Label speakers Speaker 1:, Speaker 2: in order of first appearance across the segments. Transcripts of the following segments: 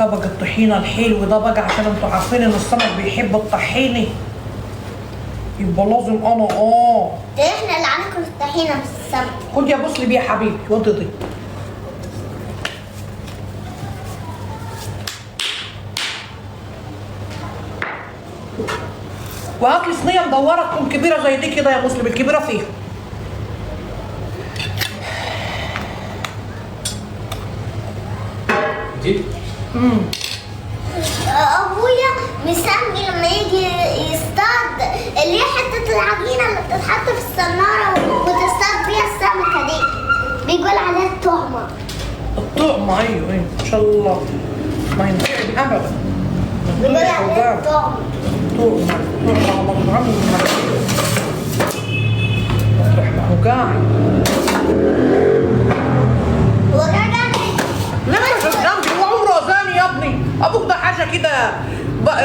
Speaker 1: طبق الطحينه الحلو ده بقى، عشان انتوا عارفين ان السمك بيحب الطحينه، يبقى لازم انا
Speaker 2: ده احنا اللي هناكل الطحينه مش السمك.
Speaker 1: خد يا مسلم يا حبيبي وضدي. وهات لي صينيه مدوره تكون كبيره زي دي كده يا مسلم، الكبيره فيها.
Speaker 3: دي؟
Speaker 2: ابويا مسمي لما يجي يصطاد اللي هي حته العجينه اللي بتتحط في الصناره وتصطاد بيها السمكه دي، بيقول عليها الطعمه.
Speaker 1: الطعمه؟ ايوه ايوه ان شاء الله ما ينفعش ابدا.
Speaker 2: بيقول عليها الطعمه.
Speaker 1: طعمه على مطعمه مطرح ما هو قاعد.
Speaker 2: هو قاعد
Speaker 1: لا مش جنبي، هو عمره اذاني يا ابني. ابوك ده حاجه كده.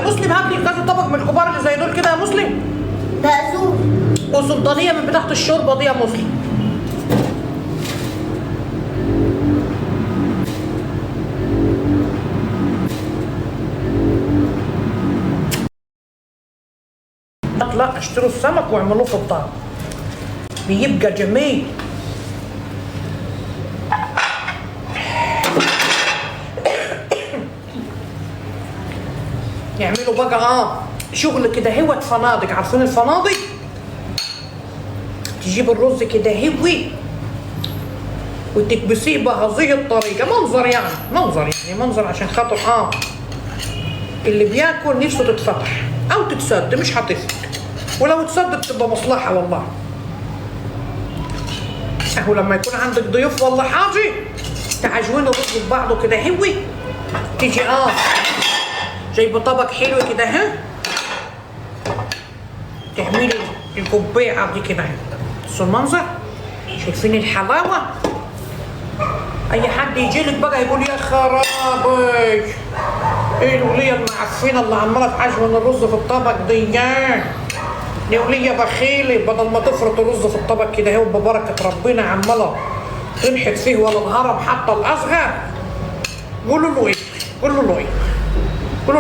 Speaker 1: مسلم هات لي كذا طبق من الكبار اللي زي دول كده يا مسلم.
Speaker 2: بقزوق
Speaker 1: وسلطانيه من بتاعت الشوربه دي يا مسلم. لا اشتروا السمك واعملوه في الطعم بيبقى جميل. يعملوا بقى شغل كده هوت فنادق، عارفين الفنادق؟ تجيب الرز كده هوي وتكبسيه بهذه الطريقة، منظر عشان خاطر اللي بياكل نفسه تتفتح او تتسد، مش هتفرق، ولو اتسدت تبقى مصلحة والله. اهو لما يكون عندك ضيوف والله حاجة تعجوين الرز ببعضه كده هوي، تيجي جايبه طبق حلو كده تعملي القبيعة دي كده بصوا المنظر، شايفين الحلاوة؟ اي حد يجيلك بقى يقول يا خرابي ايه الولية المعفنة اللي عمالة تعجن الرز في الطبق دي ولية بخيلة، بدل ما تفرط الرز في الطبق كده هو ببركة ربنا عمالة تنحت فيه ولا الهرم حتى الأصغر. قولوا له ايه؟ قولوا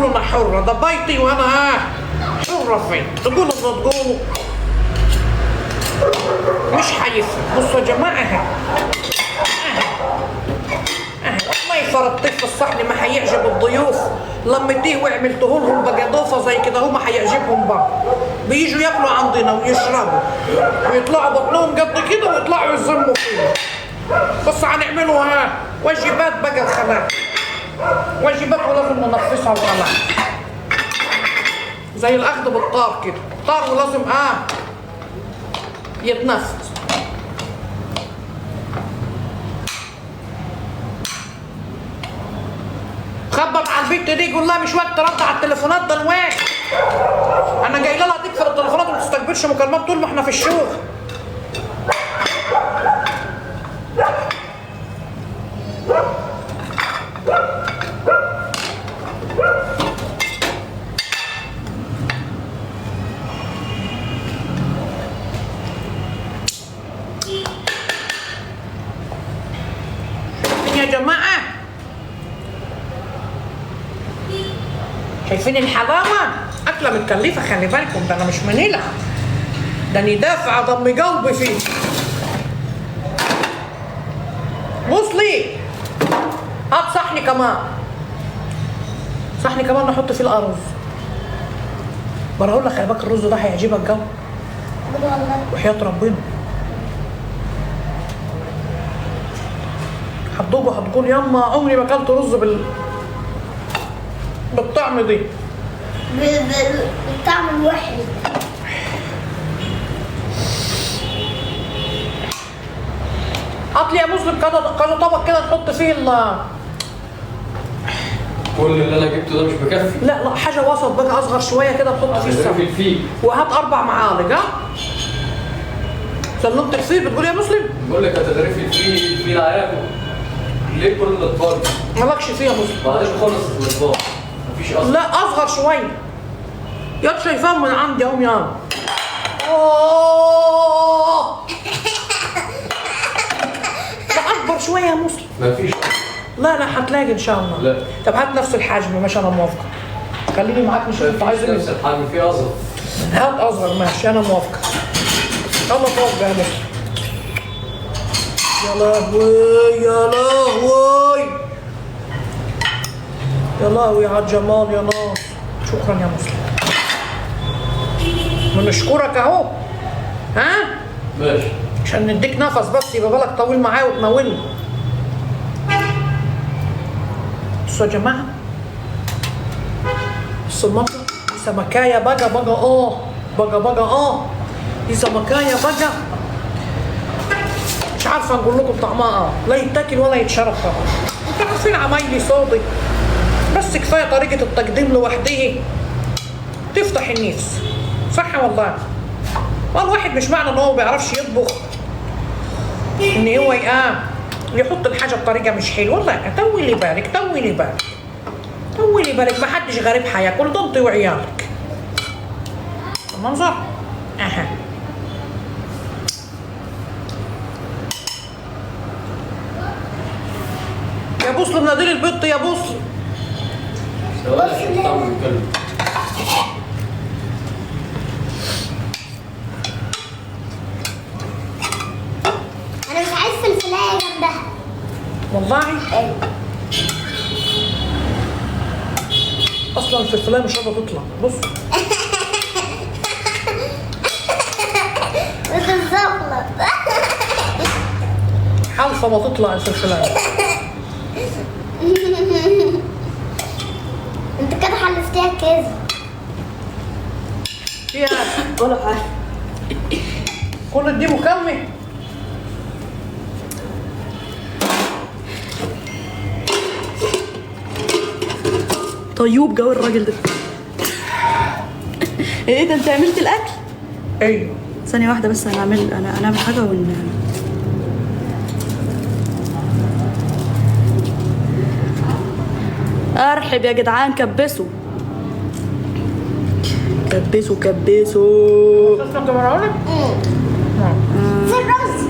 Speaker 1: له انا حرة، ده بيتي وانا حرة فيه، تقولوا اللي تقولوا مش هيفرق. بصوا يا جماعة والله فرطيت في الصحن ما هيعجب الضيوف، لميتيه وعملته لهم بقى ضوفه زي كده هما هيعجبهم بقى، بييجوا ياكلوا عندنا ويشربوا ويطلعوا بطنهم قد كده ويطلعوا يزموا فينا. بس هنعملوا واجبات بقى الخلاق، واجبات ولازم ننفذها وخلاص، زي الاخذ بالطار كده، طار ولازم يتنفذ. خبط على البنت دي قول لها مش وقت رد على التليفونات دلوقتي، انا جاي لها تقفل التليفونات وما تستقبلش مكالمات طول ما احنا في الشغل. يا جماعه شايفين الحلاوه؟ اكله متكلفه خلي بالكم، ده انا مش منيله، ده اني دافعه ضم قلبي فيه. بصلي هات صحن كمان نحط فيه الارز. بقول لك خلي بالك الرز ده هيعجبك جو وحياة ربنا. هتقول يما عمري ما اكلت رز بالطعم دي،
Speaker 2: بالطعم الوحش.
Speaker 1: هات لي يا مسلم كذا طبق كده نحط فيه
Speaker 3: كل اللي انا جبته ده مش مكفي.
Speaker 1: لا حاجه وسط بقى اصغر شويه كده نحط فيه السمك. وهات 4 معالق سلمت الفيل بتقول يا مسلم؟
Speaker 3: بقول لك هتغرفي الفيل هياكل ليه كل الاطفال؟
Speaker 1: مالكش فيه يا مسلم.
Speaker 3: بعدين خلص الاطفال مفيش اصلا.
Speaker 1: لا اصغر شويه يا شايفاهم من عندي اهم يا ده اكبر شويه يا مسلم.
Speaker 3: مفيش
Speaker 1: لا لا هتلاقي ان شاء الله.
Speaker 3: لا.
Speaker 1: طب هات نفس الحجم ماشي انا موافقه. خليني معاك نشوف انت عايز
Speaker 3: نفس
Speaker 1: ايه.
Speaker 3: الحجم في اصغر.
Speaker 1: هات اصغر ماشي انا موافقه. يلا توقع يا مصر. يا لهوي يا لهوي يا لهوي على الجمال يا ناس. شكرا يا مسلم. بنشكرك اهو. ها؟
Speaker 3: ماشي.
Speaker 1: عشان نديك نفس بس يبقى بالك طويل معايا وتناولني. بصوا يا جماعه. بصوا المطر. دي سمكايه بقى دي سمكايه بقى. مش عارفه نقول لكم طعمها لا يتاكل ولا يتشرب طبعا. انتوا عارفين عمايلي صوتي. بس كفايه طريقه التقديم لوحده تفتح النفس. صح والله. والواحد مش معنى ان هو ما بيعرفش يطبخ ان هو يحط الحاجه بطريقه مش حلوه. لا طولي بالك ما حدش غريب هياكل ده انت وعيالك. المنظر اها. يا بوصل ناديل البيض يا بوصل.
Speaker 2: انا مش عايز فلفلايه جنبها.
Speaker 1: والله
Speaker 2: ايوه.
Speaker 1: اصلا الفلفلايه مش راضيه تطلع. بص
Speaker 2: بتتزفلط.
Speaker 1: حالفه ما تطلع الفلفلايه.
Speaker 2: انت كده حلفتيها كذب.
Speaker 1: فيها ولا حاجه. كل دي مكالمه.
Speaker 4: طيوب جو الراجل ده. ايه ده انت عملت الاكل؟
Speaker 1: ايوه.
Speaker 4: ثانية واحدة بس انا هنعمل حاجة ارحب يا جدعان. كبسوا
Speaker 1: شفنا كمان اقول لك.
Speaker 2: في الرز.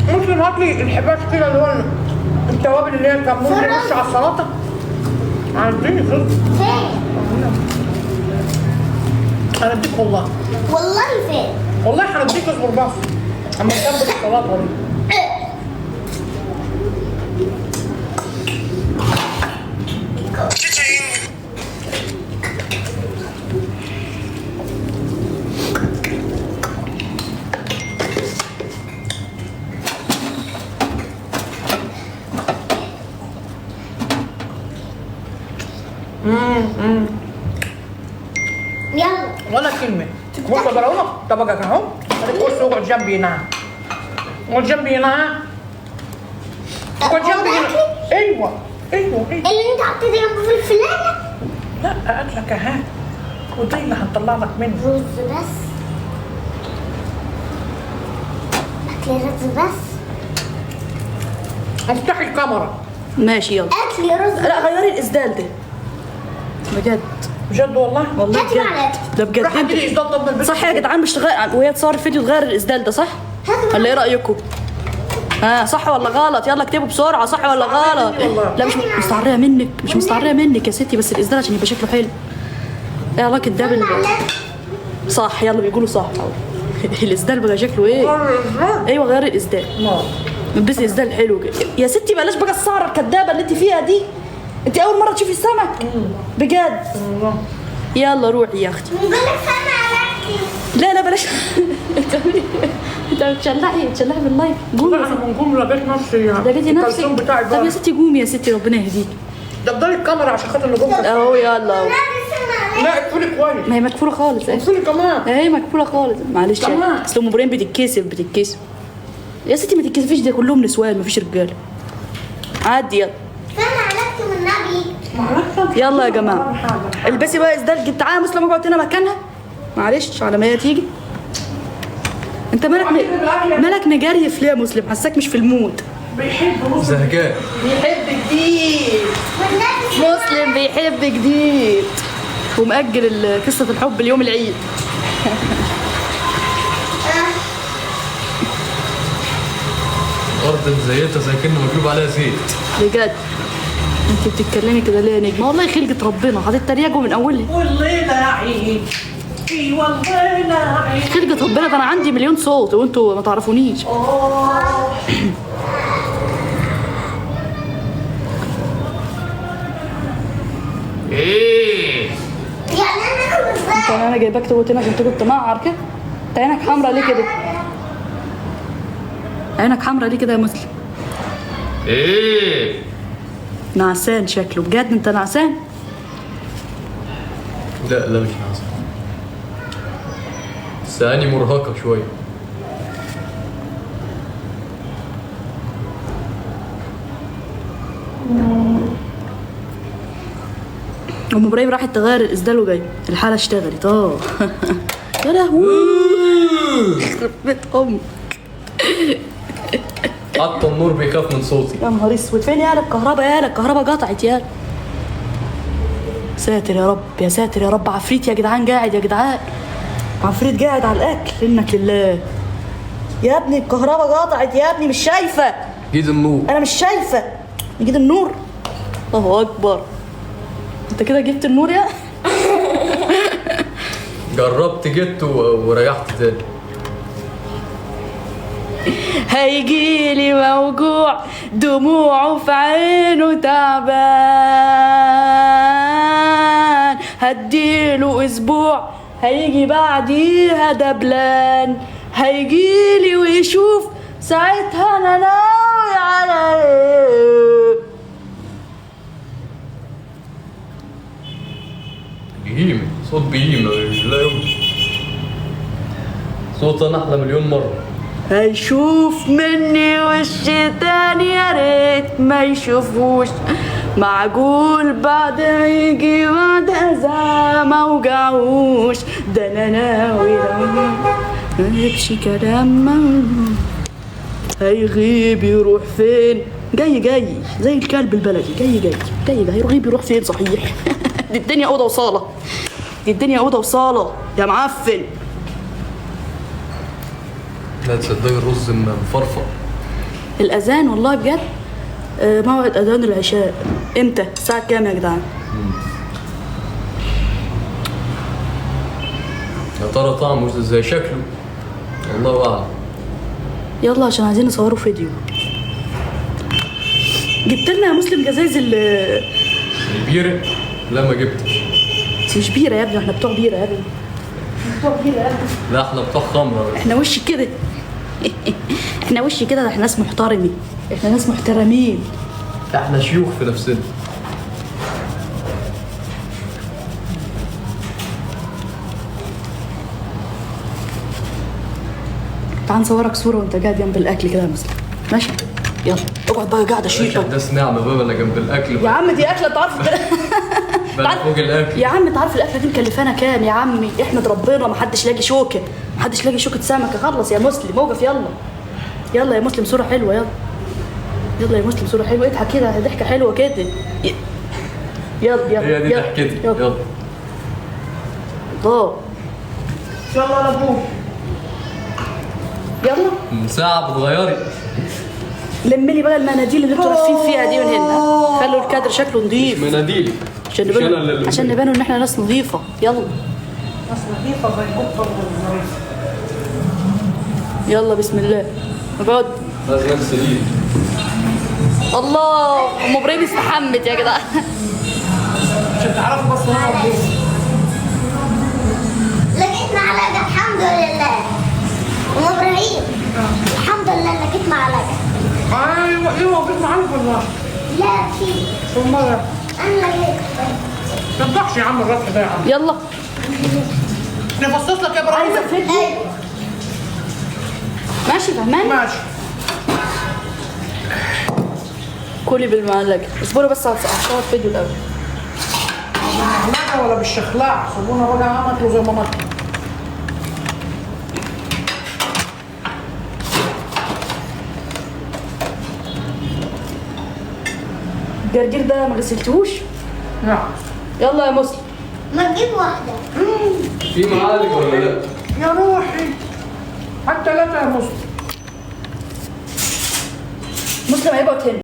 Speaker 1: ممكن هات لي الحباش كده اللي هو التوابل اللي هي الكمون اللي مش على السلطه. عندي خلص.
Speaker 2: فين؟
Speaker 1: هنديك والله.
Speaker 2: والله فين؟
Speaker 1: والله هنديك اصبر بس. اما نكمل السلطه دي.
Speaker 2: يلا.
Speaker 1: ولا كلمة. بص يا براومة طبقك اهو. بص اقعد جنبي هنا. اقعد جنبي هنا. اقعد جنبي هنا. ايوه.
Speaker 2: اللي انت حطيت جنبه فلفلايه.
Speaker 1: لا اكلك اهي. ودي اللي هنطلع لك منه.
Speaker 2: رز بس. اكل رز بس.
Speaker 1: افتحي الكاميرا.
Speaker 4: ماشي يلا.
Speaker 2: اكل رز.
Speaker 4: لا غيري الاسدال ده بجد
Speaker 1: بجد والله.
Speaker 4: والله
Speaker 2: هاتي
Speaker 4: بجد.
Speaker 2: معلقة.
Speaker 4: ده بجد
Speaker 1: راح اديني
Speaker 4: انت
Speaker 1: اصدار طب من البيت.
Speaker 4: صح يا جدعان. مش تغير وهي تصور فيديو تغير الاسدال ده صح؟
Speaker 2: هاتي
Speaker 4: ولا ايه رايكم؟ صح ولا غلط؟ يلا اكتبوا بسرعه صح ولا غلط؟
Speaker 1: والله.
Speaker 4: لا مش مستعريه منك يا ستي. بس الاسدال عشان يبقى شكله حلو. ايه علاقه ده صح. يلا بيقولوا صح. الاسدال بقى شكله ايه؟ ايوه غير الاسدال. البسي اسدال حلو كده يا ستي. بلاش بقى السهره الكدابه اللي انت فيها دي. انت اول مره تشوفي السمك بجد. يلا روحي يا اختي.
Speaker 2: نقول لك سامع علاقتي.
Speaker 4: لا بلاش. انت بتشلحي باللايف. قومي يا
Speaker 1: انا
Speaker 4: ستي.
Speaker 1: بنقوم لقيت نفسي.
Speaker 4: لقيتي نفسك.
Speaker 1: الكلسون بتاعي
Speaker 4: طب يا
Speaker 1: بقى.
Speaker 4: ستي قومي يا ستي ربنا يهديك.
Speaker 1: دبري الكاميرا عشان خاطر نقوم.
Speaker 4: اهو يلا اهو.
Speaker 1: لا اقفلي كويس.
Speaker 4: ما هي مكفوله خالص اهي.
Speaker 1: اقفلي كمان.
Speaker 4: اهي مكفوله خالص. معلش
Speaker 1: تمام.
Speaker 4: اصل ام ابراهيم بتتكسف. يا ستي ما تتكسفيش. ده كلهم نسوان مفيش رجاله. عادي يلا.
Speaker 2: سامع علاقتي والنبي.
Speaker 4: يلا يا جماعه البسي بقى اسدال. تعالى يا مسلم اقعد هنا مكانها. معلش على ما هي تيجي. انت مالك مجريف ليه يا مسلم؟ حساك مش في المود.
Speaker 1: بيحب
Speaker 3: زهقان.
Speaker 4: بيحب جديد. مسلم بيحب جديد ومأجل قصة الحب اليوم العيد.
Speaker 3: الارض مزيتة زي كأنه مكتوب عليها زيت.
Speaker 4: بجد انت بتتكلمي كده ليه يا نجمه؟ والله خلقه ربنا هتتريقوا من اولها.
Speaker 1: والليلة عيد ايوه الليلة عيد.
Speaker 4: خلقه ربنا ده انا عندي مليون صوت وانتوا ما تعرفونيش.
Speaker 1: ايه
Speaker 2: يعني انا اكل ازاي؟
Speaker 4: انا جايباك تقول هنا كنت مععر كده. انت عينك حمرا ليه كده؟ عينك حمرا ليه كده يا مسلم؟
Speaker 1: ايه
Speaker 4: نعسان شكله بجد. انت نعسان؟
Speaker 3: لا لا مش ناقصة. ثاني مرهقة شوية.
Speaker 4: ام ابراهيم راحت تغير الاسدال وجاي الحاله اشتغلت. يا لهوي يخرب بيت امك.
Speaker 3: حتى النور بيخاف من صوتي.
Speaker 4: يا نهار اسود فين يالا الكهرباء؟ يالا الكهرباء قطعت يالا. ساتر يا رب يا ساتر يا رب. عفريت يا جدعان قاعد يا جدعان. عفريت قاعد على الاكل انك لله. يا ابني الكهرباء قطعت يا ابني مش شايفه.
Speaker 3: جيد النور.
Speaker 4: انا مش شايفه. نجيب النور. الله اكبر. انت كده جبت النور يا
Speaker 3: جربت جبت وريحت تاني.
Speaker 4: هيجيلي موجوع دموعه في عينه تعبان. هديله اسبوع هيجي بعديها دبلان. هيجيلي ويشوف ساعتها انا ناوي على ايه.
Speaker 3: بهيمة صوت بهيمة لا يمكن. صوت انا احلى مليون مرة.
Speaker 4: هيشوف مني وش تاني يا ريت ما يشوفوش. معقول بعد ما يجي بعد اذى ما وجعوش. ده انا ناوي ميبشي كلام. هيغيب يروح فين؟ جاي زي الكلب البلدي. جاي هيغيب يروح فين صحيح؟ دي الدنيا اوضه وصاله. دي الدنيا اوضه وصاله يا معفن.
Speaker 3: لا تصدقي الرز مفرفر.
Speaker 4: الأذان والله بجد. موعد أذان العشاء إمتى؟ الساعة كام يا جدعان؟
Speaker 3: يا ترى طعمه زي شكله؟ الله أعلم.
Speaker 4: يلا عشان عايزين نصوروا فيديو. جبت لنا يا مسلم جزايز
Speaker 3: البيرة؟ لا ما جبتش.
Speaker 4: بس مش بيرة يا ابني. احنا بتوع بيرة يا ابني. بتوع بيرة يا ابني.
Speaker 3: لا احنا بتوع خمرة.
Speaker 4: احنا وش كده. احنا وش كده. ده احنا ناس محترمين. احنا ناس محترمين.
Speaker 3: احنا شيوخ في نفسنا.
Speaker 4: تعال نصورك صورة وانت قاعد جنب الأكل كده يا مسلم. ماشي؟ يلا اقعد بقى قاعدة شيكة.
Speaker 3: ده نعمة بابا اللي جنب الأكل.
Speaker 4: يا عم دي أكلة تعرف
Speaker 3: بقى فوق الأكل.
Speaker 4: يا عم تعرف الأكلة دي مكلفانا كام يا عمي؟ احمد ربنا محدش لاقي شوكة. محدش لاقي شوكة سمكة. خلص يا مسلم اوقف. يلا يا مسلم صورة حلوة. يلا يا مسلم صورة حلوة. اضحك كده ضحكة حلوة كده. يلا
Speaker 3: هي دي ضحكتي. يلا
Speaker 4: الله.
Speaker 1: يلا يا ابوي.
Speaker 4: يلا
Speaker 3: ساعة بتغيري.
Speaker 4: لملي بقى المناديل اللي انتوا لافين فيها دي من هنا. خلوا الكادر شكله نظيف
Speaker 3: مناديل.
Speaker 4: عشان نبانوا ان احنا ناس نظيفة. يلا
Speaker 1: ناس نظيفة زي القطة والظريفة.
Speaker 4: يلا بسم الله. اقعد.
Speaker 3: لازم سليم.
Speaker 4: الله ام ابراهيم استحمت يا جدعان.
Speaker 1: عشان تعرفوا بس انا ابوي.
Speaker 2: لقيت معلقة الحمد لله. ام ابراهيم الحمد لله لقيت معلقة.
Speaker 1: ايوه جيت معاك والله.
Speaker 2: لا في
Speaker 1: ثم
Speaker 2: انا لقيت.
Speaker 1: ما تضحش يا عم الربح ده يا عم.
Speaker 4: يلا
Speaker 1: نفصص لك يا ابراهيم.
Speaker 4: عايزة فيديو.
Speaker 2: ايوه
Speaker 4: ماشي فهمان.
Speaker 1: ماشي.
Speaker 4: كلي بالمعلقة. اصبروا بس على صور فيديو الأول.
Speaker 1: بالمعلقة ولا بالشخلاع؟ سيبونا بقى عملوا زي ما ماتوا.
Speaker 4: الجرجير ده ما غسلتهوش؟
Speaker 1: نعم.
Speaker 4: يلا يا مسلم.
Speaker 2: ما تجيب واحدة.
Speaker 3: في معالق ولا لا؟
Speaker 1: يا روحي. حتى ثلاثة يا مسلم.
Speaker 4: مسلم هيقعد هنا.